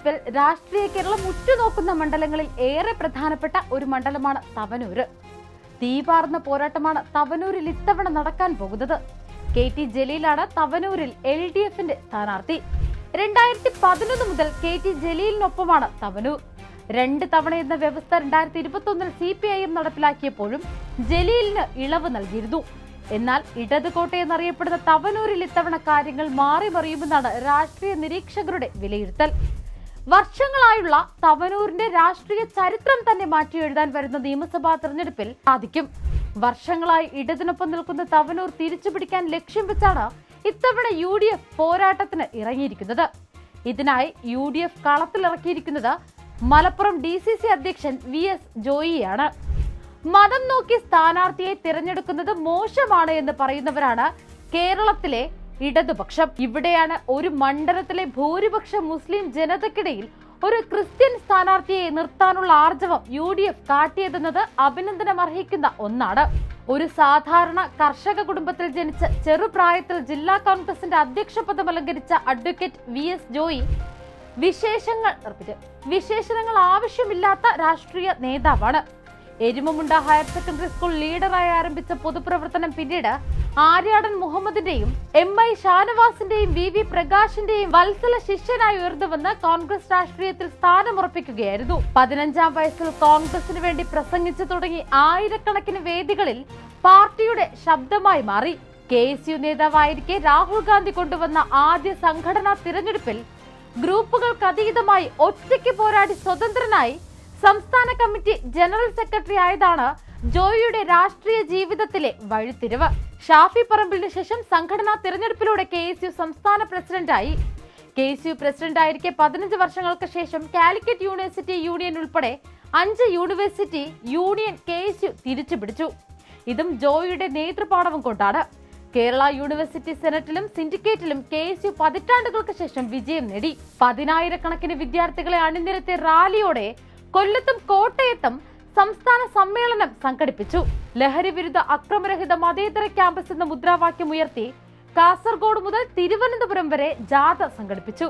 തെരഞ്ഞെടുപ്പിൽ രാഷ്ട്രീയ കേരളം ഉറ്റുനോക്കുന്ന മണ്ഡലങ്ങളിൽ ഏറെ പ്രധാനപ്പെട്ട ഒരു മണ്ഡലമാണ് തവനൂര്. തീപാർന്ന പോരാട്ടമാണ് തവനൂരിൽ ഇത്തവണ നടക്കാൻ പോകുന്നത്. KT ജലീലാണ് തവനൂരിൽ LDFന്റെ സ്ഥാനാർത്ഥി. 2011 മുതൽ KT ജലീലിനൊപ്പമാണ് തവനൂർ. 2 തവണ എന്ന വ്യവസ്ഥ 2021 CPIM നടപ്പിലാക്കിയപ്പോഴും ജലീലിന് ഇളവ് നൽകിയിരുന്നു. എന്നാൽ ഇടത് കോട്ടയെന്നറിയപ്പെടുന്ന തവനൂരിൽ ഇത്തവണ കാര്യങ്ങൾ മാറിമറിയുമെന്നാണ് രാഷ്ട്രീയ നിരീക്ഷകരുടെ വിലയിരുത്തൽ. വർഷങ്ങളായുള്ള തവനൂരിന്റെ രാഷ്ട്രീയ ചരിത്രം തന്നെ മാറ്റിയെഴുതാൻ വരുന്ന നിയമസഭാ തെരഞ്ഞെടുപ്പിൽ സാധിക്കും. വർഷങ്ങളായി ഇടതിനൊപ്പം നിൽക്കുന്ന തവനൂർ തിരിച്ചുപിടിക്കാൻ ലക്ഷ്യം വെച്ചാണ് ഇത്തവണ UDF പോരാട്ടത്തിന് ഇറങ്ങിയിരിക്കുന്നത്. ഇതിനായി UDF കളത്തിലിറക്കിയിരിക്കുന്നത് മലപ്പുറം DCC അധ്യക്ഷൻ VS ജോയിയാണ്. മതം നോക്കി സ്ഥാനാർത്ഥിയെ തിരഞ്ഞെടുക്കുന്നത് മോശമാണ് എന്ന് പറയുന്നവരാണ് കേരളത്തിലെ ഇടതുപക്ഷം. ഇവിടെയാണ് ഒരു മണ്ഡലത്തിലെ ഭൂരിപക്ഷ മുസ്ലിം ജനതയ്ക്കിടയിൽ ഒരു ക്രിസ്ത്യൻ സ്ഥാനാർത്ഥിയെ നിർത്താനുള്ള ആർജവം UDF കാട്ടിയതെന്നത് അഭിനന്ദനമർഹിക്കുന്ന ഒന്നാണ്. ഒരു സാധാരണ കർഷക കുടുംബത്തിൽ ജനിച്ച് ചെറുപ്രായത്തിൽ ജില്ലാ കോൺഗ്രസിന്റെ അധ്യക്ഷ പദം അലങ്കരിച്ച അഡ്വക്കേറ്റ് VS ജോയി വിശേഷണങ്ങൾ ആവശ്യമില്ലാത്ത രാഷ്ട്രീയ നേതാവാണ്. എരുമമുണ്ട ഹയർ സെക്കൻഡറി സ്കൂൾ ലീഡറായി ആരംഭിച്ച പൊതുപ്രവർത്തനം പിന്നീട് ആര്യാടൻ മുഹമ്മദിന്റെയും MI ഷാനവാസിന്റെയും VV പ്രകാശിന്റെയും വത്സല ശിഷ്യനായി ഉയർന്നുവന്ന് കോൺഗ്രസ് രാഷ്ട്രീയത്തിൽ സ്ഥാനമുറപ്പിക്കുകയായിരുന്നു. 15-ാം വയസ്സിൽ കോൺഗ്രസിന് വേണ്ടി പ്രസംഗിച്ചു തുടങ്ങി ആയിരക്കണക്കിന് വേദികളിൽ പാർട്ടിയുടെ ശബ്ദമായി മാറി. KSU നേതാവായിരിക്കെ രാഹുൽ ഗാന്ധി കൊണ്ടുവന്ന ആദ്യ സംഘടനാ തിരഞ്ഞെടുപ്പിൽ ഗ്രൂപ്പുകൾക്കതീതമായി ഒറ്റയ്ക്ക് പോരാടി സ്വതന്ത്രനായി സംസ്ഥാന കമ്മിറ്റി ജനറൽ സെക്രട്ടറി ആയതാണ് ജോയിയുടെ രാഷ്ട്രീയ ജീവിതത്തിലെ വഴിത്തിരിവ്. ഷാഫി പറമ്പിലിന് ശേഷം സംഘടനാ തിരഞ്ഞെടുപ്പിലൂടെ KSU സംസ്ഥാന പ്രസിഡന്റായി. KSU പ്രസിഡന്റായിരിക്കെ 15 വർഷങ്ങൾക്ക് ശേഷം കാലിക്കറ്റ് യൂണിവേഴ്സിറ്റി യൂണിയൻ ഉൾപ്പെടെ 5 യൂണിവേഴ്സിറ്റി യൂണിയൻ KSU തിരിച്ചുപിടിച്ചു. ഇതും ജോയിയുടെ നേതൃപാടവം കൊണ്ടാണ്. കേരള യൂണിവേഴ്സിറ്റി സെനറ്റിലും സിൻഡിക്കേറ്റിലും KSU പതിറ്റാണ്ടുകൾക്ക് ശേഷം വിജയം നേടി. 10,000-കണക്കിന് വിദ്യാർത്ഥികളെ അണിനിരത്തിയ റാലിയോടെ കൊല്ലത്തും കോട്ടയത്തും സംസ്ഥാന സമ്മേളനം സംഘടിപ്പിച്ചു. ലഹരി വിരുദ്ധ അക്രമരഹിത മതേതര ക്യാമ്പസ് എന്ന മുദ്രാവാക്യം ഉയർത്തി കാസർഗോഡ് മുതൽ തിരുവനന്തപുരം വരെ ജാഥ സംഘടിപ്പിച്ചു.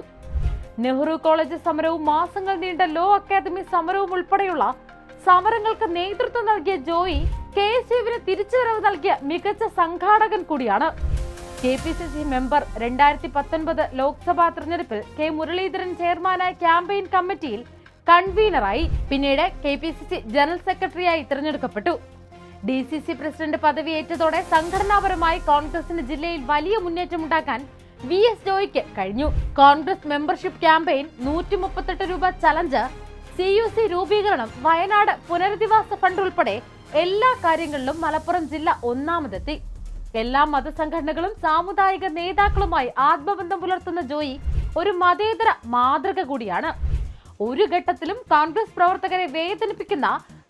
നെഹ്റു കോളേജ് സമരവും മാസങ്ങൾ നീണ്ട ലോ അക്കാദമി സമരവും ഉൾപ്പെടെയുള്ള സമരങ്ങൾക്ക് നേതൃത്വം നൽകിയ ജോയി KSUവിന് തിരിച്ചുവരവ് നൽകിയ മികച്ച സംഘാടകൻ കൂടിയാണ്. KPCC മെമ്പർ 2019 ലോക്സഭാ തെരഞ്ഞെടുപ്പിൽ K മുരളീധരൻ ചെയർമാനായ ക്യാമ്പയിൻ കമ്മിറ്റിയിൽ കൺവീനറായി. പിന്നീട് KPCC ജനറൽ സെക്രട്ടറിയായി തിരഞ്ഞെടുക്കപ്പെട്ടു. DCC പ്രസിഡന്റ് പദവി ഏറ്റതോടെ സംഘടനാപരമായി കോൺഗ്രസിന് ജില്ലയിൽ വലിയ മുന്നേറ്റമുണ്ടാക്കാൻ VS ജോയിക്ക് കഴിഞ്ഞു. കോൺഗ്രസ് മെമ്പർഷിപ്പ് ക്യാമ്പയിൻ, 138 രൂപ ചലഞ്ച്, CUC രൂപീകരണം, വയനാട് പുനരധിവാസ ഫണ്ട് ഉൾപ്പെടെ എല്ലാ കാര്യങ്ങളിലും മലപ്പുറം ജില്ല ഒന്നാമതെത്തി. എല്ലാ മതസംഘടനകളും സാമുദായിക നേതാക്കളുമായി ആത്മബന്ധം പുലർത്തുന്ന ജോയി ഒരു മതേതര മാതൃക കൂടിയാണ്. ഒരു ഘട്ടത്തിലും കോൺഗ്രസ് പ്രവർത്തകരെ വേദനിപ്പിക്കുന്ന,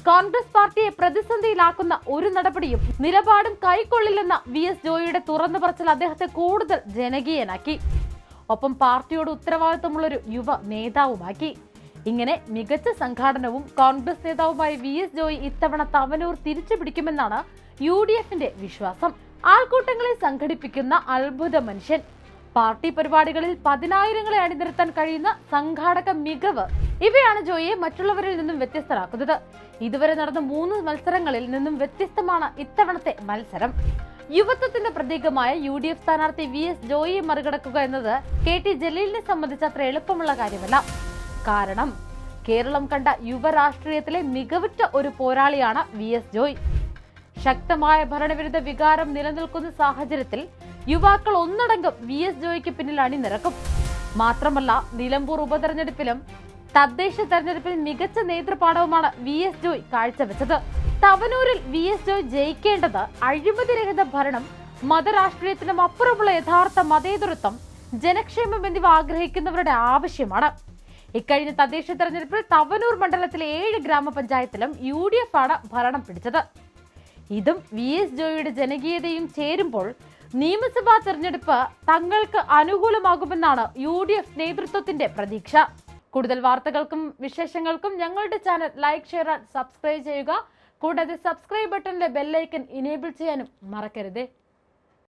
കോൺഗ്രസ് പാർട്ടിയെ പ്രതിസന്ധിയിലാക്കുന്ന ഒരു നടപടിയും നിലപാടും കൈക്കൊള്ളില്ലെന്ന VS ജോയിയുടെ തുറന്നു പറച്ചിൽ അദ്ദേഹത്തെ കൂടുതൽ ജനകീയനാക്കി. ഒപ്പം പാർട്ടിയോട് ഉത്തരവാദിത്വമുള്ളൊരു യുവ നേതാവുമാക്കി. ഇങ്ങനെ മികച്ച സംഘാടനവും കോൺഗ്രസ് നേതാവുമായി VS ജോയി ഇത്തവണ തവനൂർ തിരിച്ചുപിടിക്കുമെന്നാണ് UDFന്റെ വിശ്വാസം. ആൾക്കൂട്ടങ്ങളെ സംഘടിപ്പിക്കുന്ന അത്ഭുത മനുഷ്യൻ, പാർട്ടി പരിപാടികളിൽ 10,000-ങ്ങളെ അണിനിരത്താൻ കഴിയുന്ന സംഘാടക മികവ്, ഇവയാണ് ജോയിയെ മറ്റുള്ളവരിൽ നിന്നും വ്യത്യസ്തരാക്കുന്നത്. ഇതുവരെ നടന്ന 3 മത്സരങ്ങളിൽ നിന്നും വ്യത്യസ്തമാണ് ഇത്തവണത്തെ മത്സരം. യുവത്വത്തിന്റെ പ്രതീകമായ UDF സ്ഥാനാർത്ഥി VS ജോയിയെ മറികടക്കുക എന്നത് KT ജലീലിനെ സംബന്ധിച്ച് അത്ര എളുപ്പമുള്ള കാര്യമല്ല. കാരണം കേരളം കണ്ട യുവരാഷ്ട്രീയത്തിലെ മികവുറ്റ ഒരു പോരാളിയാണ് VS ജോയ്. ശക്തമായ ഭരണവിരുദ്ധ വികാരം നിലനിൽക്കുന്ന സാഹചര്യത്തിൽ യുവാക്കൾ ഒന്നടങ്കം VS ജോയിക്ക് പിന്നിൽ അണിനിരക്കും. മാത്രമല്ല, നിലമ്പൂർ ഉപതെരഞ്ഞെടുപ്പിലും തദ്ദേശ തെരഞ്ഞെടുപ്പിൽ മികച്ച നേതൃപാടവമാണ് VS ജോയ് കാഴ്ചവെച്ചത്. തവനൂരിൽ VS ജോയ് ജയിക്കേണ്ടത് അഴിമതിരഹിത ഭരണം, മതരാഷ്ട്രീയത്തിനും അപ്പുറമുള്ള യഥാർത്ഥ മതേതരത്വം, ജനക്ഷേമം എന്നിവ ആഗ്രഹിക്കുന്നവരുടെ ആവശ്യമാണ്. ഇക്കഴിഞ്ഞ തദ്ദേശ തെരഞ്ഞെടുപ്പിൽ തവനൂർ മണ്ഡലത്തിലെ 7 ഗ്രാമപഞ്ചായത്തിലും UDF ആണ് ഭരണം പിടിച്ചത്. ഇതും VS ജോയിയുടെ ജനകീയതയും ചേരുമ്പോൾ നിയമസഭാ തെരഞ്ഞെടുപ്പ് തങ്ങൾക്ക് അനുകൂലമാകുമെന്നാണ് UDF നേതൃത്വത്തിന്റെ പ്രതീക്ഷ. കൂടുതൽ വാർത്തകൾക്കും വിശേഷങ്ങൾക്കും ഞങ്ങളുടെ channel like, share and subscribe ചെയ്യുക. കൂടാതെ സബ്സ്ക്രൈബ് ബട്ടണിലെ ബെല്ലൈക്കൺ ഇനേബിൾ ചെയ്യാനും മറക്കരുത്.